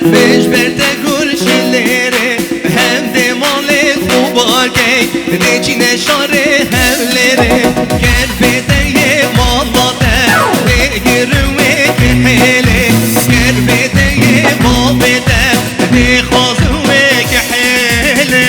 مش بتاكل شليري هم دي مالي خوباكي نيجي نشاري هم ليري كان بداية مالتا نيروي كحيلي كان بداية مالتا نخوزوي كحيلي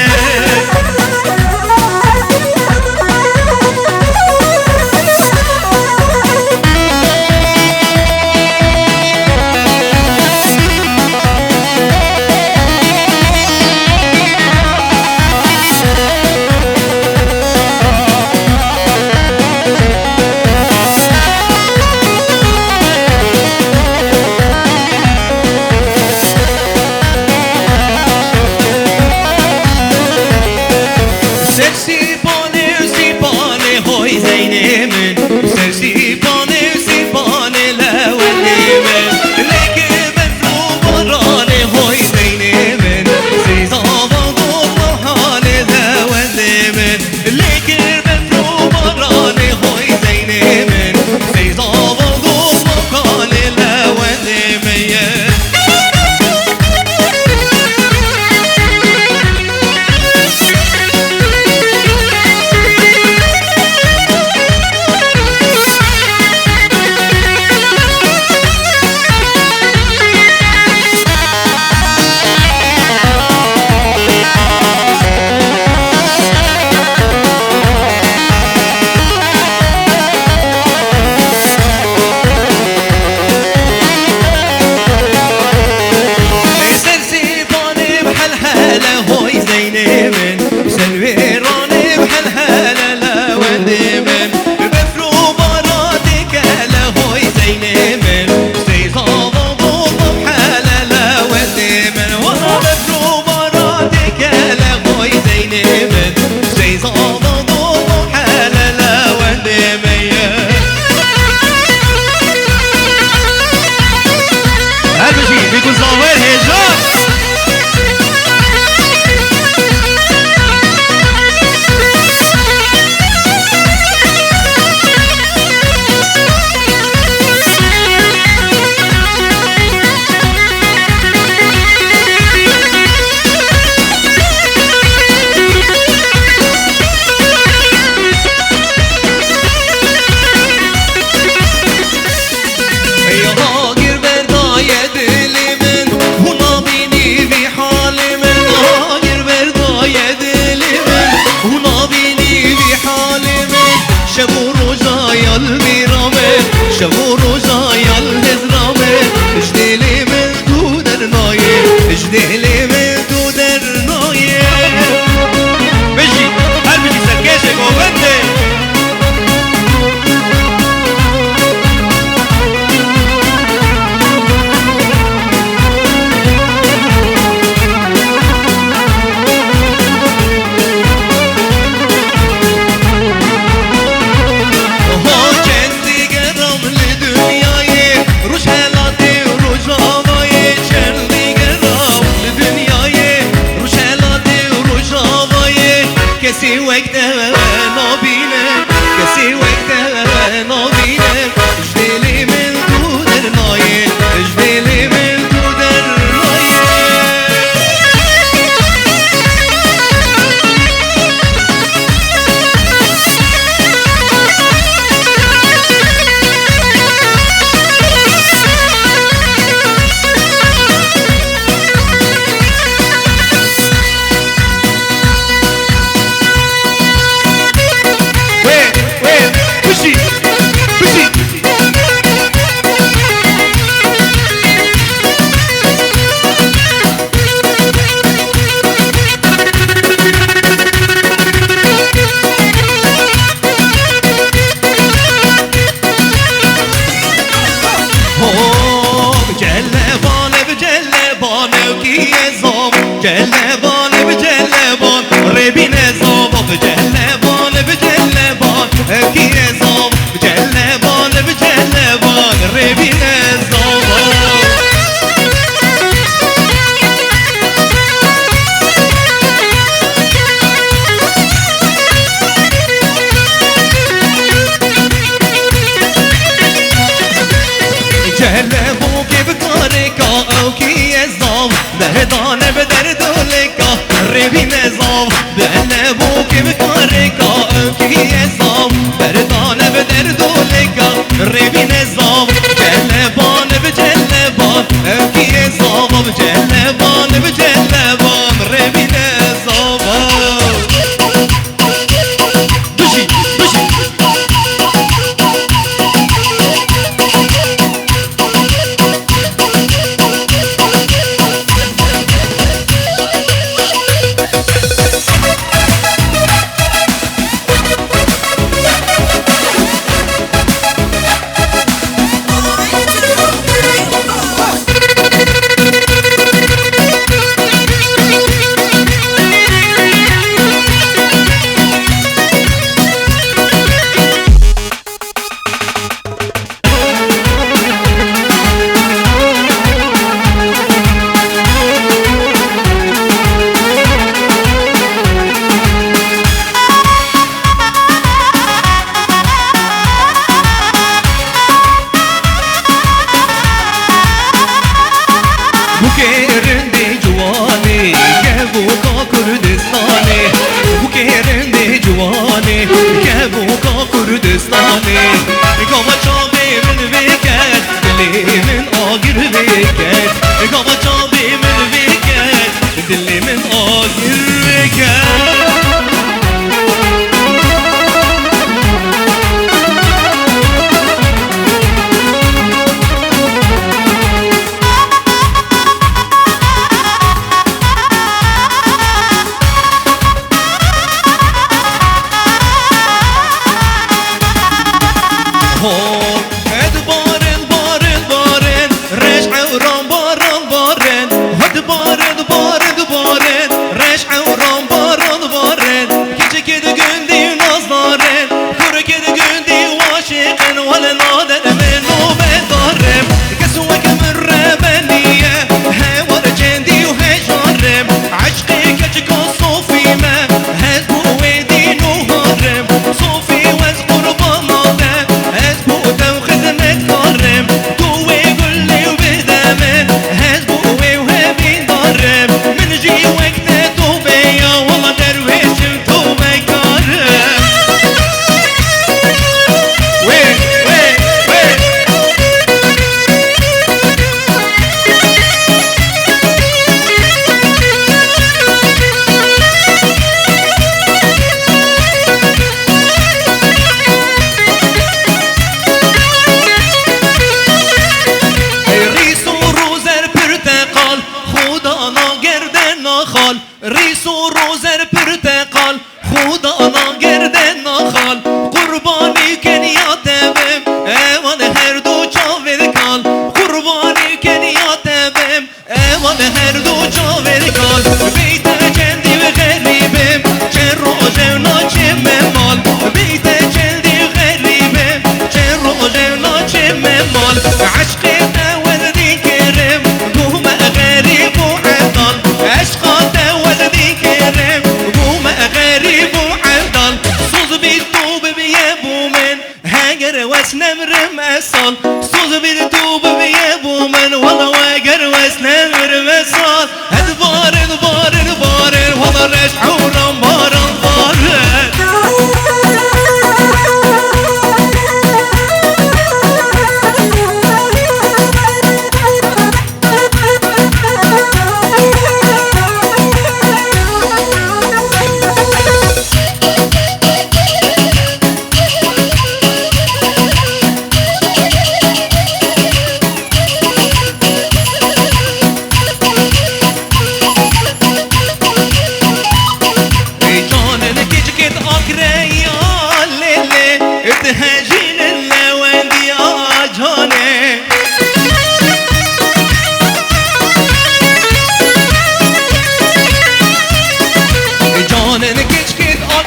کسی وقت نبینه کسی وقت نبینه جدیلی من تو در نایه جدیلی من تو در نایه جلبان بجلبان ربي نظام بجلبان بجلبان كي نظام بجلبان بجلبان ربي نظام جلبو كي بكاركا او كي نظام دهدان بدر دولكا ربي نظام بقلبو كي بكاركا كي نظام دهدان بدر دولكا ربي نظام جلبان بجلبان كي نظام بجلبان بجلبان ربي نظام بشي بشي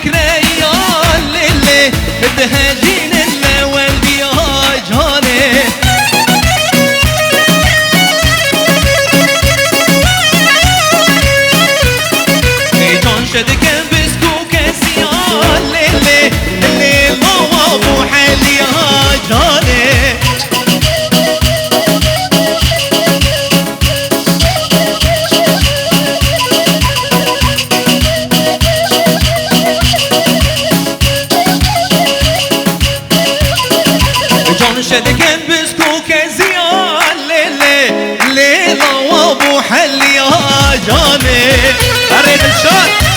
كريا اللي بدهاجين الاول يا جاني جان شدك بسكوك سيال اللي الله ابو حالي يا جاني شدكن بسكوك زيان ليلة وابو حل يا جاني اريد الشوت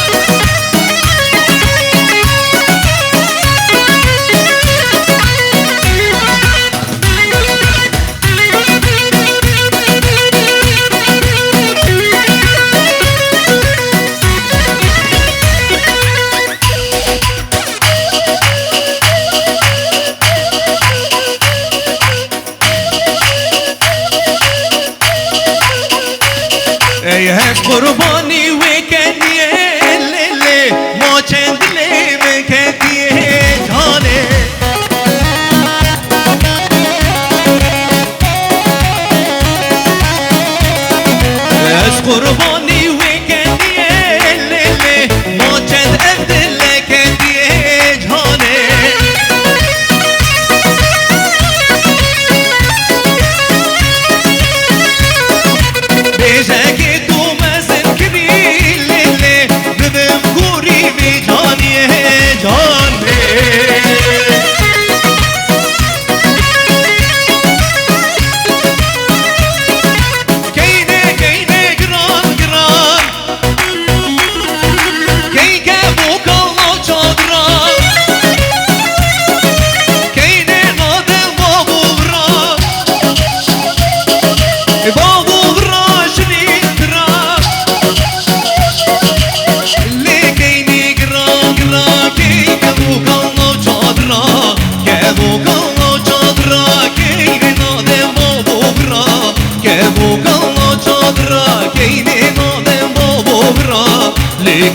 يا قرباني وكاني اللي ما كان لي مكاني جاني يا قرباني وكاني اللي ما كان قد لك جاني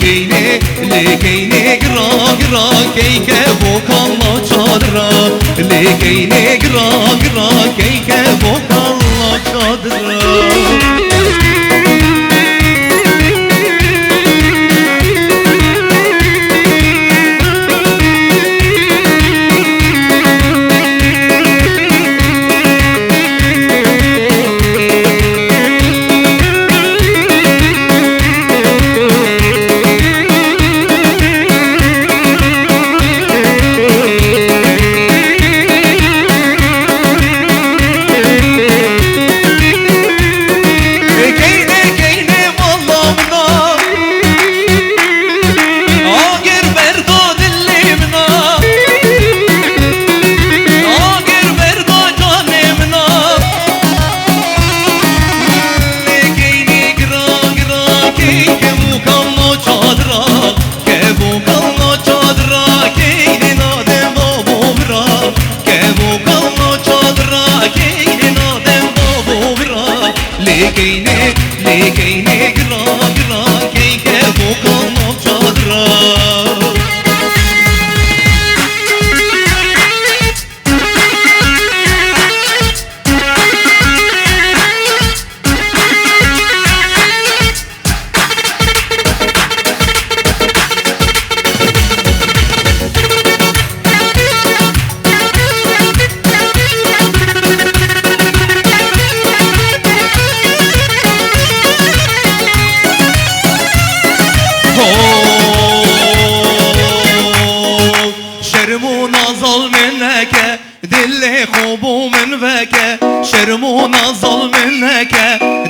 بيجاك لكيني قرا كيك ابوك الله شادرا لكيني قرا كيك ابوك الله شادرا لكيني قرا كيك ابوك الله شادرا شرمونا ظل منك دلي خوبو من فك شرمونا ظل منك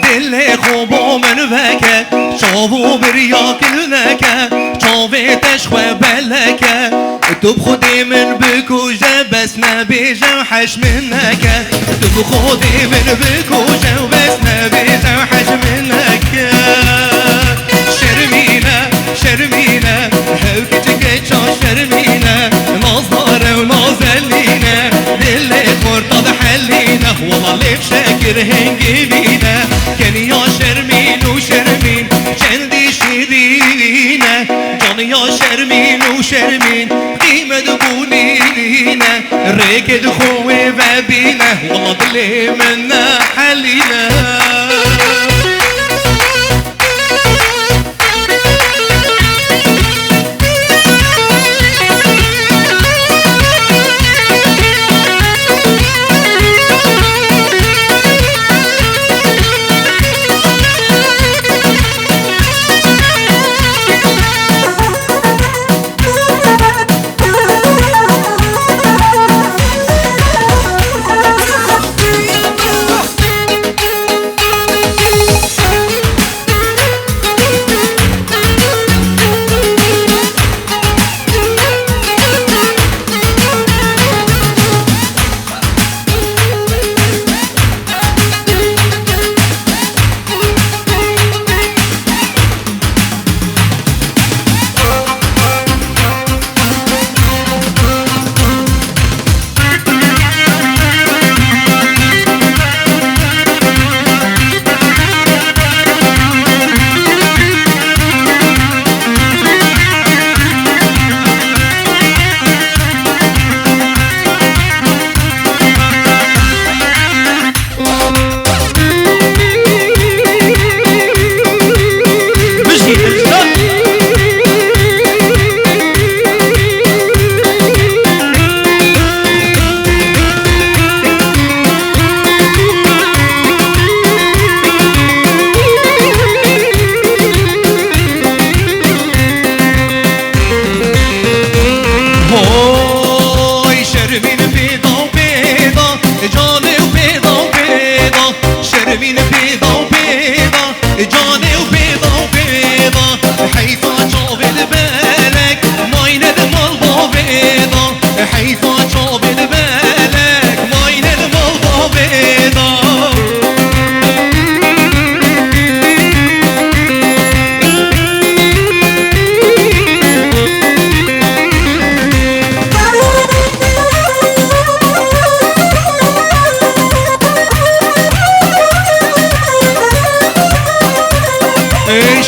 دلي خوبو من فك شوفو برياك لنك شوفي تشوى بلك تب خدي من بكوجة بس نبي جوحش منك تب خدي من بكوجة بس نبي جوحش منك شرمينا شرمينا هوكتك شرمينا نظارة ونازلينا دلي خورطة حلينا والله اللي بشاكر هنجيبينا كان يا شرمين وشرمين جندي شدينا جان يا شرمين و شرمین قیمت بونینه رکد خوه و بینه والله دلی من حلینه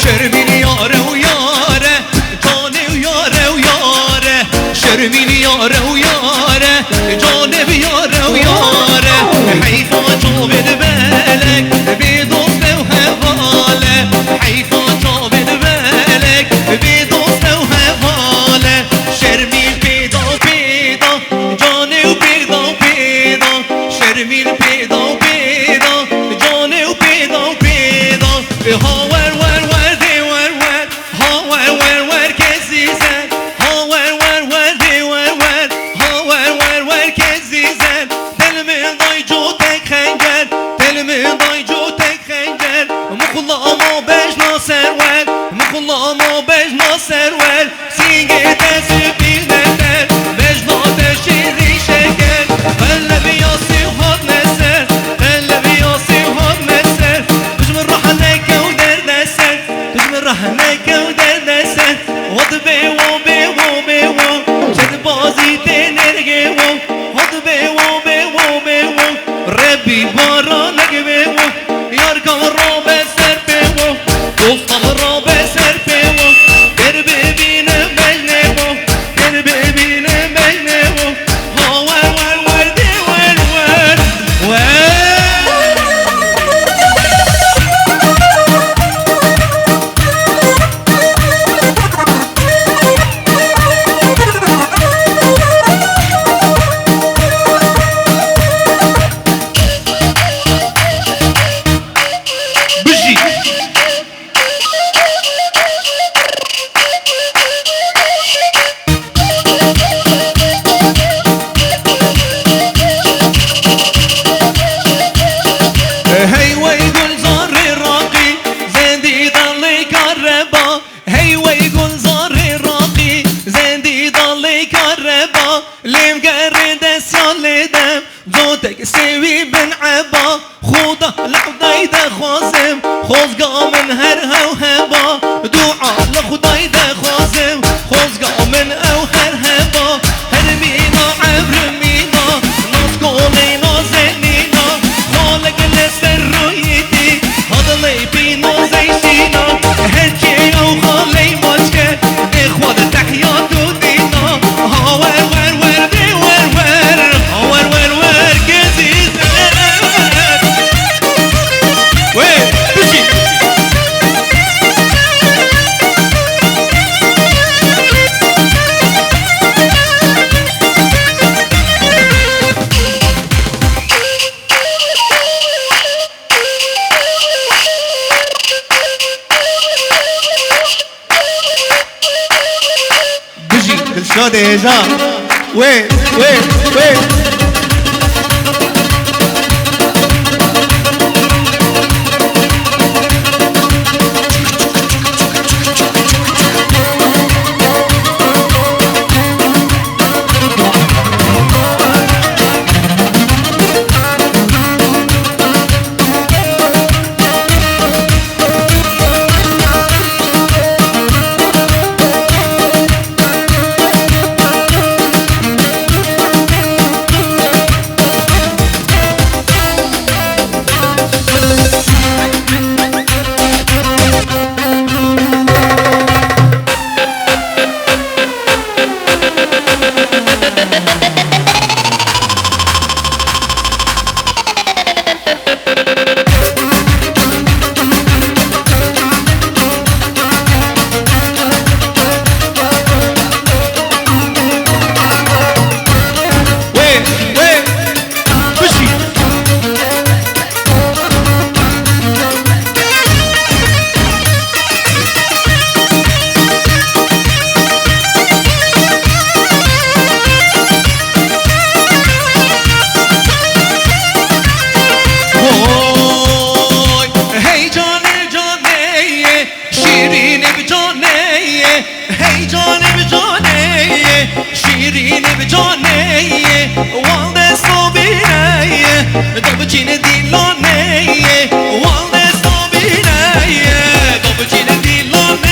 شرمين ياره وياره جاني وياره وياره شرمين ياره وياره جاني وياره وياره حيفا جابد بالك بدوست وهواله حيفا جابد بالك بدوست وهواله شرمين بيضا بيضا جاني وبيضا بيضا شرمين بيضا بيضا جاني وبيضا بيضا هوا مخلامو بجنا سرور سینگه دست بیلنر بجنا تشیری شکر هلا بیاسی خود نسر هلا بیاسی خود نسر تجمع رحلك ودر نسر تجمع رحلك ودر نسر ود بیو بیو بیو شد بازی تنرگی و ود بیو بیو بیو ربی بارانک بیو یار کار را بسر بیو دوستم را بسر لیم گرد سیالدم زودک سوی بن عبا خدا لخدای دخوازم خوزگا من هر هو هبا دعا لخدای دخوازم خوزگا من او هر هبا هر مینا عبر مینا ناسکولی نازنینا خالق لسر رویتی هدلی بی نازیشینا هرچی او خالی ماچکه اخواد تحیاتو کجا دیجا وی شیرین بجانه والده صبیره دو بچین دیلانه والده صبیره دو بچین دیلانه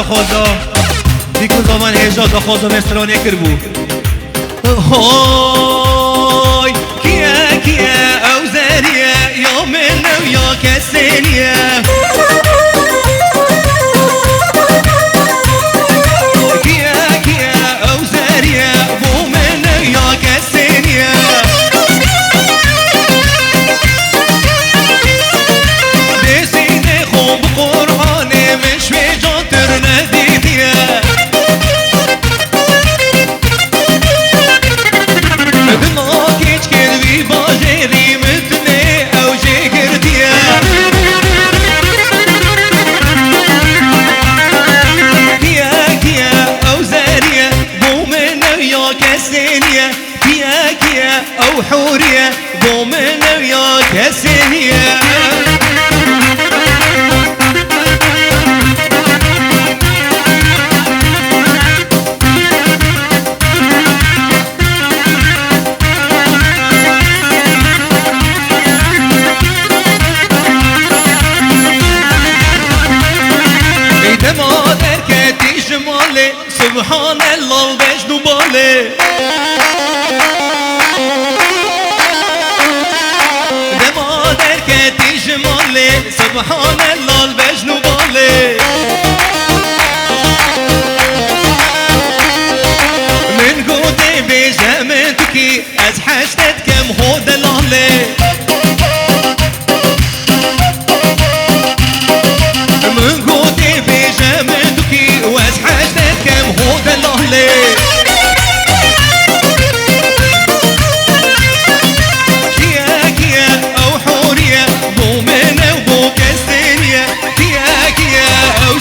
خوزا دیکن زمان هجا دا خوزا مسترانه کربو هاي كيا كيا او زاريا يا من ويا كسانيا كيا كيا او زاريا بو من ويا كسانيا بسيدي خوب قرآني مش في جاتر نديديا او حورية ضمن وياك سنية إذا ما دركتي جمالي سبحان الله وبجد بالي سبحان الله البجن بالي من قودي بجامتكي از حشتت كم هود الهلي من قودي بجامتكي واز حشتت كم هود الهلي او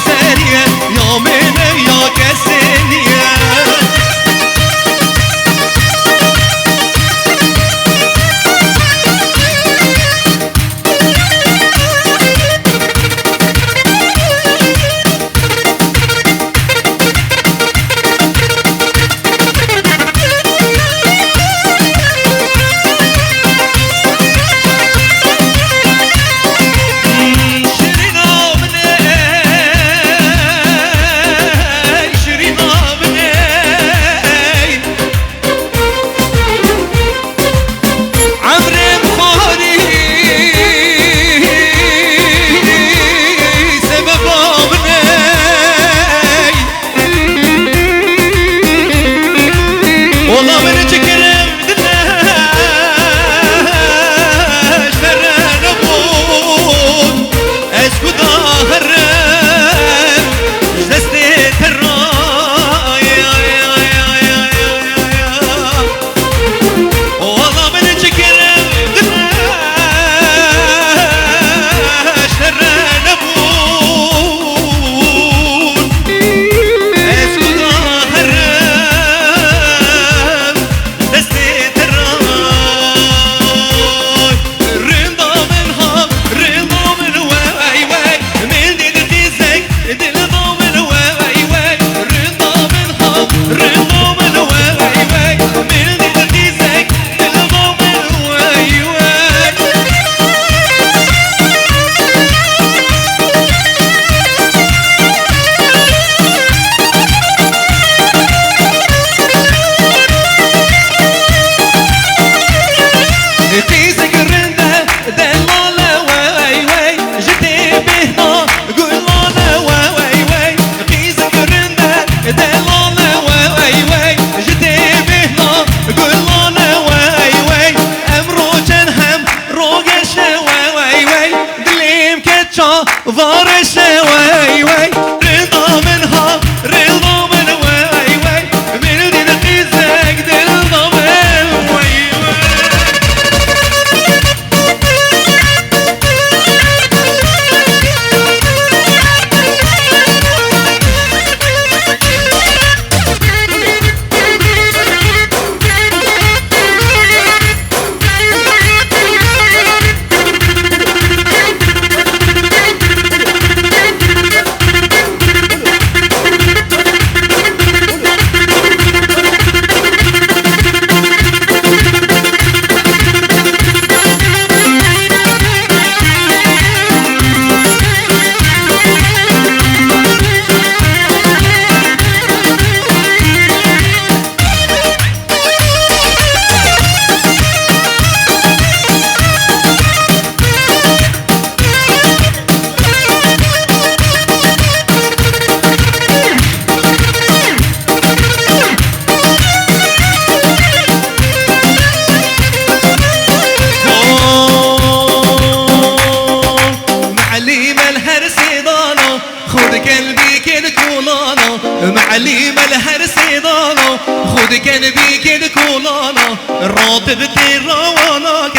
مال هر سيدانا خود كان بيكد كولانا الراتب تيروانا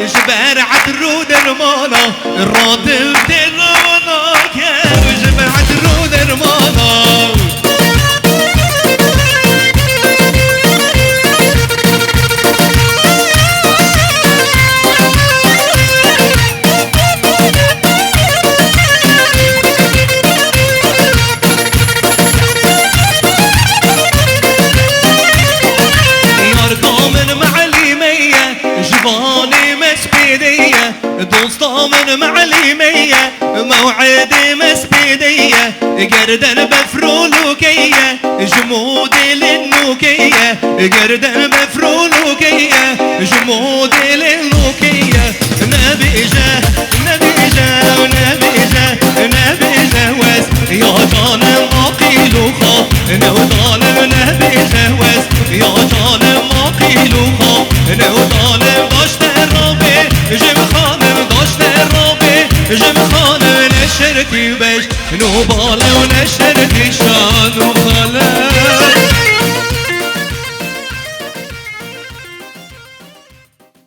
جبار عترو درمانا الراتب تيروانا جبار عترو درمانا دوستا من معلمية موعدي مسبيدية قردن بفرولوكية جمودي للنوكية قردن بفرولوكية جمودي للنوكية نبي جاه نبي جاه ونبي جاه نبي جاه واس يا جانم عقيل خا نوضالم نبي جاه واس يا جانم عقيل خا نوضالم داشت الرابي جم خانم داشت الرابي جم خانم نشركي بيش نوبالة ونشركي شانو